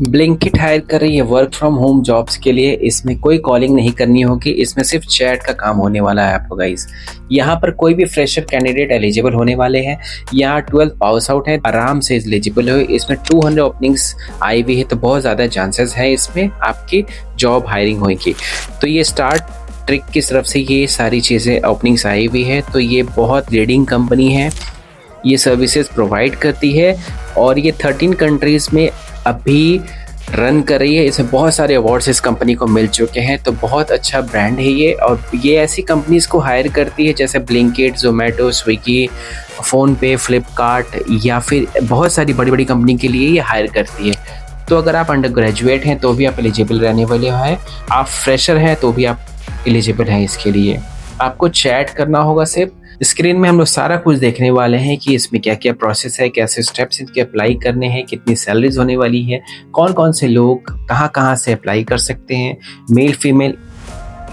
Blinkit higher कर रही है वर्क फ्रॉम होम जॉब्स के लिए। इसमें कोई कॉलिंग नहीं करनी होगी, इसमें सिर्फ चैट का काम होने वाला है आपको गाइस। यहाँ पर कोई भी फ्रेशर कैंडिडेट एलिजिबल होने वाले हैं। यहाँ 12 पास आउट है, आराम से एलिजिबल हो। इसमें 200 ओपनिंग्स आई हुई है, तो बहुत ज़्यादा चांसेस है इसमें आपकी जॉब हायरिंग होगी। तो ये स्टार्ट ट्रिक की तरफ से ये सारी चीज़ें ओपनिंग्स आई हुई है। तो ये बहुत लीडिंग कंपनी है, ये सर्विसेज प्रोवाइड करती है और ये 13 कंट्रीज़ में अभी रन कर रही है। इसमें बहुत सारे अवार्ड्स इस कंपनी को मिल चुके हैं, तो बहुत अच्छा ब्रांड है ये। और ये ऐसी कंपनीज को हायर करती है जैसे Blinkit, Zomato, Swiggy, PhonePe, Flipkart या फिर बहुत सारी बड़ी बड़ी कंपनी के लिए ये हायर करती है। तो अगर आप अंडर ग्रेजुएट हैं तो भी आप एलिजिबल रहने वाले हैं, आप फ्रेशर हैं तो भी आप एलिजिबल हैं इसके लिए। आपको चैट करना होगा सिर्फ। स्क्रीन में हम लोग सारा कुछ देखने वाले हैं कि इसमें क्या क्या प्रोसेस है, कैसे स्टेप्स इनके अप्लाई करने हैं, कितनी सैलरीज होने वाली है, कौन कौन से लोग कहाँ कहाँ से अप्लाई कर सकते हैं, मेल फीमेल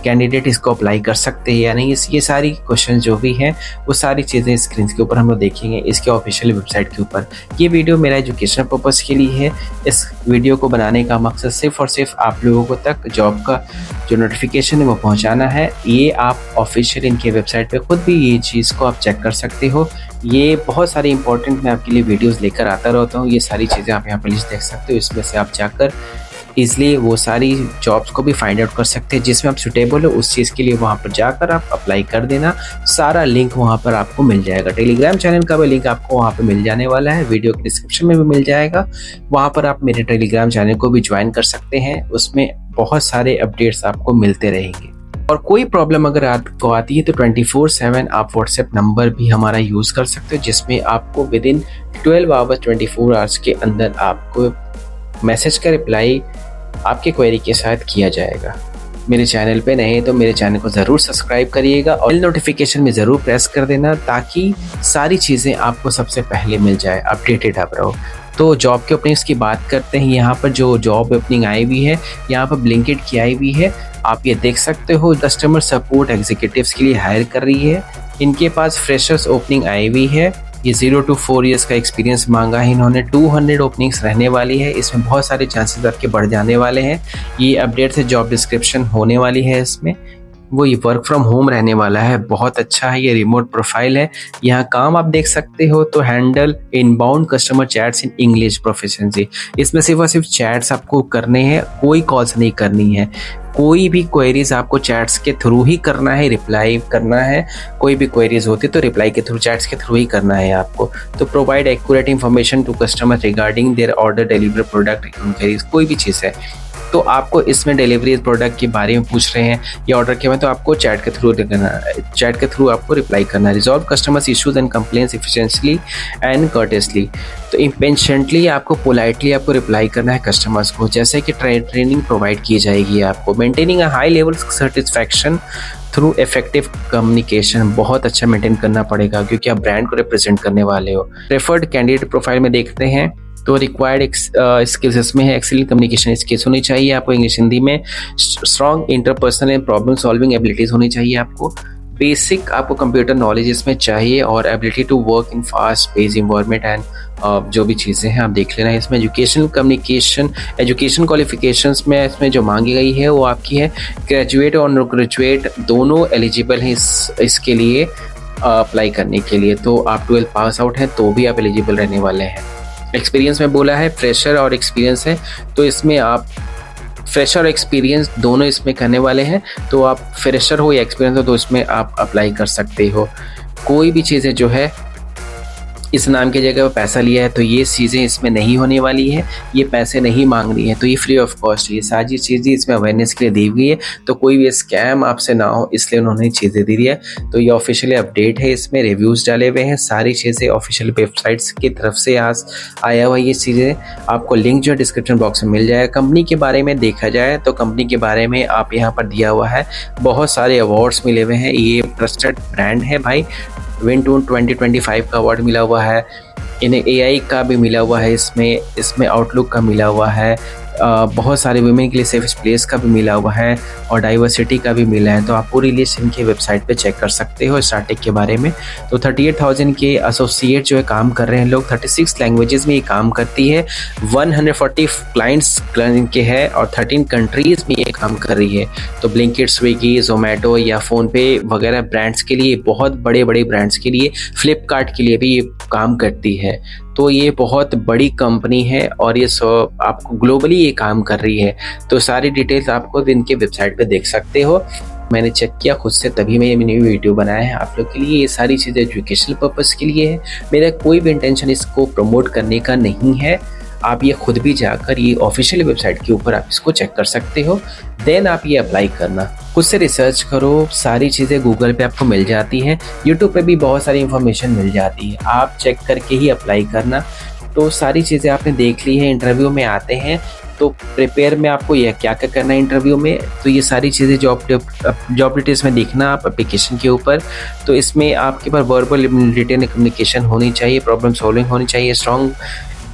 कैंडिडेट इसको अप्लाई कर सकते हैं या नहीं। ये सारी क्वेश्चन जो भी हैं वो सारी चीज़ें स्क्रीन के ऊपर हम लोग देखेंगे इसके ऑफिशियल वेबसाइट के ऊपर। ये वीडियो मेरा एजुकेशनल पर्पज़ के लिए है। इस वीडियो को बनाने का मकसद सिर्फ और सिर्फ आप लोगों को तक जॉब का जो नोटिफिकेशन है वो पहुंचाना है। ये आप ऑफिशियल इनके वेबसाइट पे खुद भी ये चीज़ को आप चेक कर सकते हो। ये बहुत सारे इंपॉर्टेंट मैं आपके लिए वीडियोस लेकर आता रहता हूँ। ये सारी चीज़ें आप यहाँ पर लिस्ट देख सकते हो, इसमें से आप जाकर इसलिए वो सारी जॉब्स को भी फाइंड आउट कर सकते हैं जिसमें आप सुटेबल हो उस चीज़ के लिए। वहाँ पर जाकर आप अप्लाई कर देना, सारा लिंक वहाँ पर आपको मिल जाएगा। टेलीग्राम चैनल का भी लिंक आपको वहाँ पर मिल जाने वाला है, वीडियो के डिस्क्रिप्शन में भी मिल जाएगा। वहाँ पर आप मेरे टेलीग्राम चैनल को भी ज्वाइन कर सकते हैं, उसमें बहुत सारे अपडेट्स आपको मिलते रहेंगे। और कोई प्रॉब्लम अगर आपको आती है तो 24/7 आप व्हाट्सएप नंबर भी हमारा यूज़ कर सकते हो, जिसमें आपको विद इन 12 आवर्स 24 आवर्स के अंदर आपको मैसेज का रिप्लाई आपके क्वेरी के साथ किया जाएगा। मेरे चैनल पे नए तो मेरे चैनल को ज़रूर सब्सक्राइब करिएगा और नोटिफिकेशन में ज़रूर प्रेस कर देना ताकि सारी चीज़ें आपको सबसे पहले मिल जाए, अपडेटेड आप रहो। तो जॉब के ओपनिंग्स की बात करते हैं। यहाँ पर जो जॉब ओपनिंग आई हुई है, यहाँ पर ब्लिंकिट की आई हुई है, आप ये देख सकते हो। कस्टमर सपोर्ट एग्जीक्यूटिव्स के लिए हायर कर रही है। इनके पास फ्रेशर्स ओपनिंग आई हुई है। ये 0 to 4 ईयर्स का एक्सपीरियंस मांगा है इन्होंने। 200 ओपनिंग्स रहने वाली है, इसमें बहुत सारे चांसेस आपके बढ़ जाने वाले हैं। ये अपडेट से जॉब डिस्क्रिप्शन होने वाली है इसमें। वो ये वर्क फ्रॉम होम रहने वाला है, बहुत अच्छा है। ये रिमोट प्रोफाइल है। यहाँ काम आप देख सकते हो तो handle inbound customer chats in English proficiency. इसमें सिर्फ और सिर्फ चैट्स आपको करने हैं, कोई कॉल्स नहीं करनी है। कोई भी क्वेरीज आपको चैट्स के थ्रू ही करना है, रिप्लाई करना है। कोई भी क्वेरीज होती तो रिप्लाई के थ्रू, चैट्स के थ्रू ही करना है आपको। तो provide accurate information to customer regarding their order, deliver product queries, कोई भी चीज़ है तो आपको इसमें डिलीवरी प्रोडक्ट के बारे में पूछ रहे हैं या ऑर्डर के बाद, तो आपको चैट के थ्रू करना है, चैट के थ्रू आपको रिप्लाई करना है। Resolve customers issues and complaints efficiently and courteously. तो इम्पेशेंटली आपको पोलाइटली आपको रिप्लाई करना है कस्टमर्स को, जैसे कि ट्रेनिंग प्रोवाइड की जाएगी आपको। Maintaining a high level satisfaction through effective communication, बहुत अच्छा मेंटेन करना पड़ेगा क्योंकि आप ब्रांड को रिप्रेजेंट करने वाले हो। प्रेफर्ड कैंडिडेट प्रोफाइल में देखते हैं तो रिक्वायर्ड स्किल्स इसमें है। एक्सीलेंट कम्युनिकेशन स्किल्स होनी चाहिए आपको, इंग्लिश हिंदी में। Strong interpersonal and problem solving abilities होनी चाहिए आपको। बेसिक आपको कंप्यूटर नॉलेज इसमें चाहिए और ability to work in fast pace environment and जो भी चीज़ें हैं आप देख लेना। इसमें एजुकेशन कम्युनिकेशन, एजुकेशन क्वालिफिकेशंस में इसमें जो मांगी गई है वो आपकी है ग्रेजुएट और नो ग्रेजुएट दोनों एलिजिबल हैं इसके लिए अप्लाई करने के लिए। तो आप 12 पास आउट हैं तो भी आप एलिजिबल रहने वाले हैं। एक्सपीरियंस में बोला है, फ्रेशर और एक्सपीरियंस है, तो इसमें आप फ्रेशर और एक्सपीरियंस दोनों इसमें करने वाले हैं। तो आप फ्रेशर हो या एक्सपीरियंस हो तो इसमें आप अप्लाई कर सकते हो। कोई भी चीज़ें जो है इस नाम की जगह पैसा लिया है तो ये चीज़ें इसमें नहीं होने वाली है, ये पैसे नहीं मांग रही है, तो ये फ्री ऑफ कॉस्ट है। ये सारी चीज़ें इसमें अवेयरनेस के लिए दी हुई है, तो कोई भी स्कैम आपसे ना हो इसलिए उन्होंने चीज़ें दी है। तो ये ऑफिशियली अपडेट है, इसमें रिव्यूज़ डाले हुए हैं, सारी चीज़ें ऑफिशियल वेबसाइट्स की तरफ से आज आया हुआ। ये चीज़ें आपको लिंक जो है डिस्क्रिप्शन बॉक्स में मिल जाएगा। कंपनी के बारे में देखा जाए तो कंपनी के बारे में आप यहाँ पर दिया हुआ है, बहुत सारे अवार्ड्स मिले हुए हैं। ये ट्रस्टेड ब्रांड है भाई। विंटून 2025 का अवार्ड मिला हुआ है इन्हें, AI का भी मिला हुआ है इसमें आउटलुक का मिला हुआ है, बहुत सारे वुमेन के लिए सेफ प्लेस का भी मिला हुआ है और डाइवर्सिटी का भी मिला है। तो आप पूरी लिस्ट इनके वेबसाइट पे चेक कर सकते हो स्टार्टअप के बारे में। तो 38,000 के एसोसिएट जो है काम कर रहे हैं लोग, 36 लैंग्वेजेस में ये काम करती है, 140 क्लाइंट्स के है और 13 कंट्रीज़ में ये काम कर रही है। तो ब्लिंकिट, स्विगी, जोमेटो या फ़ोनपे वगैरह ब्रांड्स के लिए, बहुत बड़े बड़े ब्रांड्स के लिए, फ्लिपकार्ट के लिए भी ये काम करती है। तो ये बहुत बड़ी कंपनी है और ये आपको ग्लोबली ये काम कर रही है। तो सारी डिटेल्स आपको इनके वेबसाइट पे देख सकते हो। मैंने चेक किया खुद से, तभी मैंने वीडियो बनाया है आप लोग के लिए। ये सारी चीज़ें एजुकेशनल पर्पज़ के लिए है, मेरा कोई भी इंटेंशन इसको प्रमोट करने का नहीं है। आप ये खुद भी जाकर ये ऑफिशियल वेबसाइट के ऊपर आप इसको चेक कर सकते हो, देन आप ये अप्लाई करना। खुद से रिसर्च करो, सारी चीज़ें गूगल पे आपको मिल जाती हैं, यूट्यूब पे भी बहुत सारी इन्फॉर्मेशन मिल जाती है, आप चेक करके ही अप्लाई करना। तो सारी चीज़ें आपने देख ली है। इंटरव्यू में आते हैं तो प्रिपेयर में आपको यह क्या क्या करना है इंटरव्यू में, तो ये सारी चीज़ें जॉब डिटेल्स में देखना आप एप्लीकेशन के ऊपर। तो इसमें आपके पास वर्बल रिटन कम्युनिकेशन होनी चाहिए, प्रॉब्लम सॉल्विंग होनी चाहिए, स्ट्रॉन्ग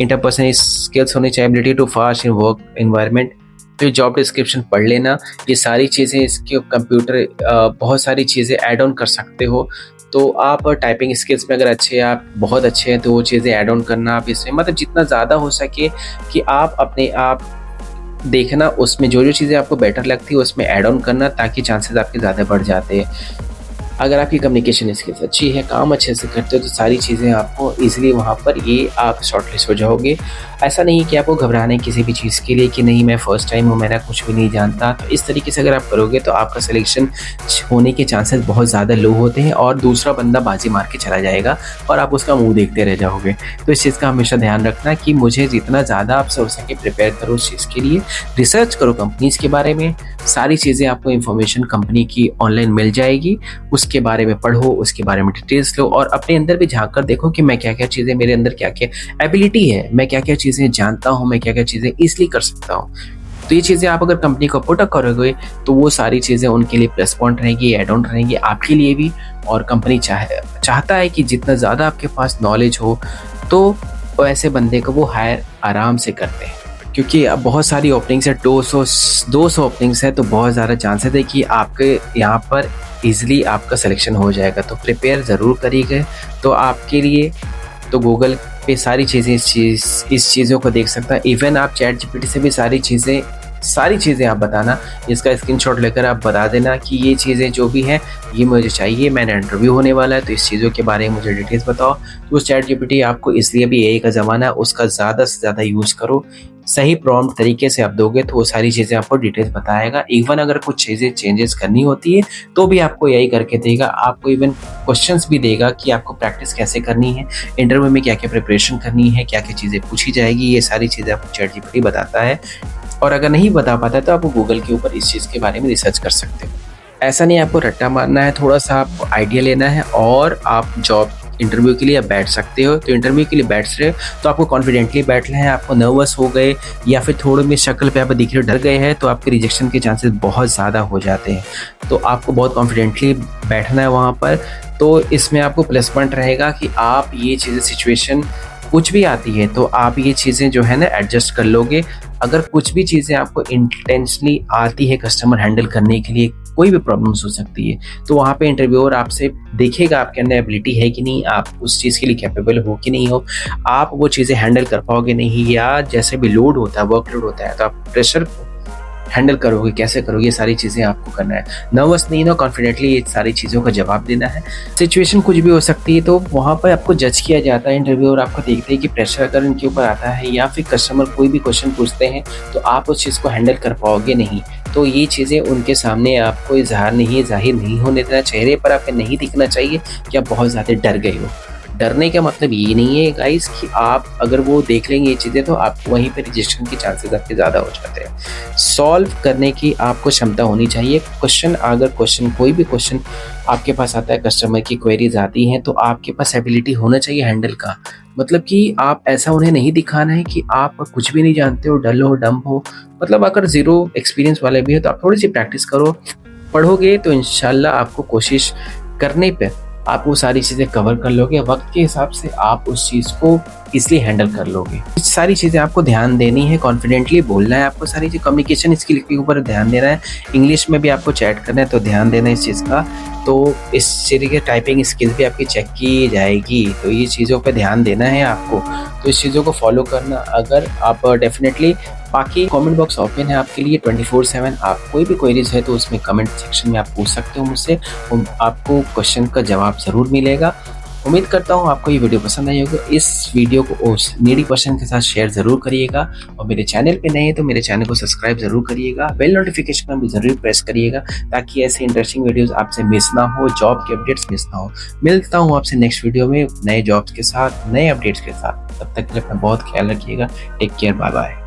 इंटरपर्सनल स्किल्स होनी चाहिए, ability to fast in work environment. तो जॉब डिस्क्रिप्शन पढ़ लेना, ये सारी चीज़ें इसके कंप्यूटर बहुत सारी चीज़ें ऐड ऑन कर सकते हो। तो आप टाइपिंग स्किल्स में अगर अच्छे हैं, आप बहुत अच्छे हैं, तो वो चीज़ें ऐड ऑन करना आप इसमें, मतलब जितना ज़्यादा हो सके कि आप अपने आप देखना, उसमें जो जो चीज़ें आपको बेटर लगती है उसमें ऐड ऑन करना, ताकि चांसेस आपके ज़्यादा बढ़ जाते हैं। अगर आपकी कम्युनिकेशन स्किल्स अच्छी है, काम अच्छे से करते हो, तो सारी चीज़ें आपको ईजिली वहाँ पर ये आप शॉर्टलिस्ट हो जाओगे। ऐसा नहीं कि आपको घबराना है किसी भी चीज़ के लिए कि नहीं मैं फ़र्स्ट टाइम हूँ, मैंने कुछ भी नहीं जानता। तो इस तरीके से अगर आप करोगे तो आपका सिलेक्शन होने के चांसेस बहुत ज़्यादा लो होते हैं और दूसरा बंदा बाजी मार के चला जाएगा और आप उसका मुँह देखते रह जाओगे। तो इस चीज़ का हमेशा ध्यान रखना कि मुझे जितना ज़्यादा आपसे हो सके प्रिपेयर करो उस चीज़ के लिए, रिसर्च करो कंपनीज़ के बारे में, सारी चीज़ें आपको इन्फॉर्मेशन कंपनी की ऑनलाइन मिल जाएगी, उसके बारे में पढ़ो, उसके बारे में डिटेल्स लो और अपने अंदर भी झांक कर देखो कि मैं क्या क्या चीज़ें, मेरे अंदर क्या क्या एबिलिटी है, मैं क्या क्या चीज़ें जानता हूँ, मैं क्या क्या चीज़ें ईजिली कर सकता हूँ। तो ये चीज़ें आप अगर कंपनी को पुट अप करोगे तो वो सारी चीज़ें उनके लिए प्लस पॉइंट रहेंगी, एड ऑन रहेंगी आपके लिए भी। और कंपनी चाहता है कि जितना ज़्यादा आपके पास नॉलेज हो तो ऐसे बंदे को वो हायर आराम से करते हैं, क्योंकि अब बहुत सारी ओपनिंग्स है, 200 ओपनिंग्स है, तो बहुत ज़्यादा चांसेस है कि आपके यहाँ पर ईजिली आपका सिलेक्शन हो जाएगा। तो प्रिपेयर ज़रूर करिएगा। तो आपके लिए तो गूगल पे सारी चीज़ें इस चीज़ों को देख सकता है। इवन आप चैट जीपीटी से भी सारी चीज़ें आप बताना, इसका स्क्रीनशॉट लेकर आप बता देना कि ये चीज़ें जो भी हैं ये मुझे चाहिए, मैंने इंटरव्यू होने वाला है तो इस चीज़ों के बारे में मुझे डिटेल्स बताओ। तो उस चैट जीपीटी आपको, इसलिए भी एआई का ज़माना है, उसका ज़्यादा से ज़्यादा यूज़ करो। सही प्रॉम्प्ट तरीके से आप दोगे तो वो सारी चीज़ें आपको डिटेल्स बताएगा। इवन अगर कुछ चीज़ें चेंजेस करनी होती है तो भी आपको यही करके देगा। आपको इवन क्वेश्चंस भी देगा कि आपको प्रैक्टिस कैसे करनी है, इंटरव्यू में क्या क्या प्रिपरेशन करनी है, क्या क्या चीज़ें पूछी जाएगी, ये सारी चीज़ें आपको चैट जीपीटी बताता है। और अगर नहीं बता पाता तो आप गूगल के ऊपर इस चीज़ के बारे में रिसर्च कर सकते हो। ऐसा नहीं आपको रट्टा मारना है, थोड़ा सा आपको आइडिया लेना है और आप जॉब इंटरव्यू के लिए आप बैठ सकते हो। तो इंटरव्यू के लिए बैठ रहे हो तो आपको कॉन्फिडेंटली बैठना है। आपको नर्वस हो गए या फिर थोड़े में शक्ल पे आप दिख रहे डर गए हैं तो आपके रिजेक्शन के चांसेस बहुत ज़्यादा हो जाते हैं। तो आपको बहुत कॉन्फिडेंटली बैठना है वहाँ पर। तो इसमें आपको प्लस पॉइंट रहेगा कि आप ये चीज़ें, सिचुएशन कुछ भी आती है तो आप ये चीज़ें जो है ना एडजस्ट कर लोगे। अगर कुछ भी चीज़ें आपको इंटेंशनली आती है कस्टमर हैंडल करने के लिए, कोई भी प्रॉब्लम्स हो सकती है, तो वहाँ पे इंटरव्यूअर आपसे देखेगा आपके अंदर एबिलिटी है कि नहीं, आप उस चीज़ के लिए कैपेबल हो कि नहीं हो, आप वो चीज़ें हैंडल कर पाओगे नहीं, या जैसे भी लोड होता है, वर्कलोड होता है, तो आप प्रेशर हैंडल करोगे, कैसे करोगे, ये सारी चीज़ें आपको करना है। नर्वस नहीं हो, कॉन्फिडेंटली ये सारी चीज़ों का जवाब देना है। सिचुएशन कुछ भी हो सकती है तो वहाँ पर आपको जज किया जाता है इंटरव्यूअर, आपको देखते हैं कि प्रेशर अगर इनके ऊपर आता है या फिर कस्टमर कोई भी क्वेश्चन पूछते हैं तो आप उस चीज़ को हैंडल कर पाओगे नहीं। तो ये चीज़ें उनके सामने आपको जाहिर नहीं होने देना, चेहरे पर आपके नहीं दिखना चाहिए कि आप बहुत ज़्यादा डर गए हो। डरने का मतलब ये नहीं है गाइस कि आप अगर वो देख लेंगे ये चीज़ें तो आपको वहीं पे रिजेक्शन के चांसेस आपके ज़्यादा हो जाते हैं। सॉल्व करने की आपको क्षमता होनी चाहिए। कोई भी क्वेश्चन आपके पास आता है, कस्टमर की क्वेरीज आती हैं, तो आपके पास एबिलिटी होना चाहिए हैंडल का। मतलब कि आप ऐसा उन्हें नहीं दिखाना है कि आप कुछ भी नहीं जानते हो, डल हो, डम हो। मतलब अगर ज़ीरो एक्सपीरियंस वाले भी हो तो आप थोड़ी सी प्रैक्टिस करो, पढ़ोगे तो इंशाल्लाह आपको कोशिश करने पे आप वो सारी चीज़ें कवर कर लोगे। वक्त के हिसाब से आप उस चीज़ को इसलिए हैंडल कर लोगे। कुछ सारी चीज़ें आपको ध्यान देनी है, कॉन्फिडेंटली बोलना है आपको, सारी चीज़ कम्युनिकेशन स्किल के ऊपर ध्यान देना है। इंग्लिश में भी आपको चैट करना है तो ध्यान देना है इस चीज़ का। तो इस चीज़ की टाइपिंग स्किल भी आपकी चेक की जाएगी, तो ये चीज़ों पे ध्यान देना है आपको। तो इस चीज़ों को फॉलो करना अगर आप डेफिनेटली। बाकी कमेंट बॉक्स ओपन है आपके लिए 24/7। आप कोई भी क्वेरीज है तो उसमें कमेंट सेक्शन में आप पूछ सकते हो मुझसे, आपको क्वेश्चन का जवाब ज़रूर मिलेगा। उम्मीद करता हूँ आपको ये वीडियो पसंद आई होगी। इस वीडियो को उस नीडी पर्सन के साथ शेयर ज़रूर करिएगा, और मेरे चैनल पे नए हैं तो मेरे चैनल को सब्सक्राइब ज़रूर करिएगा, बेल नोटिफिकेशन भी ज़रूर प्रेस करिएगा, ताकि ऐसे इंटरेस्टिंग वीडियोस आपसे मिस ना हो, जॉब के अपडेट्स मिस ना हो। मिलता हूँ आपसे नेक्स्ट वीडियो में नए जॉब्स के साथ, नए अपडेट्स के साथ। तब तक के लिए अपना बहुत ख्याल रखिएगा। Take care, bye bye.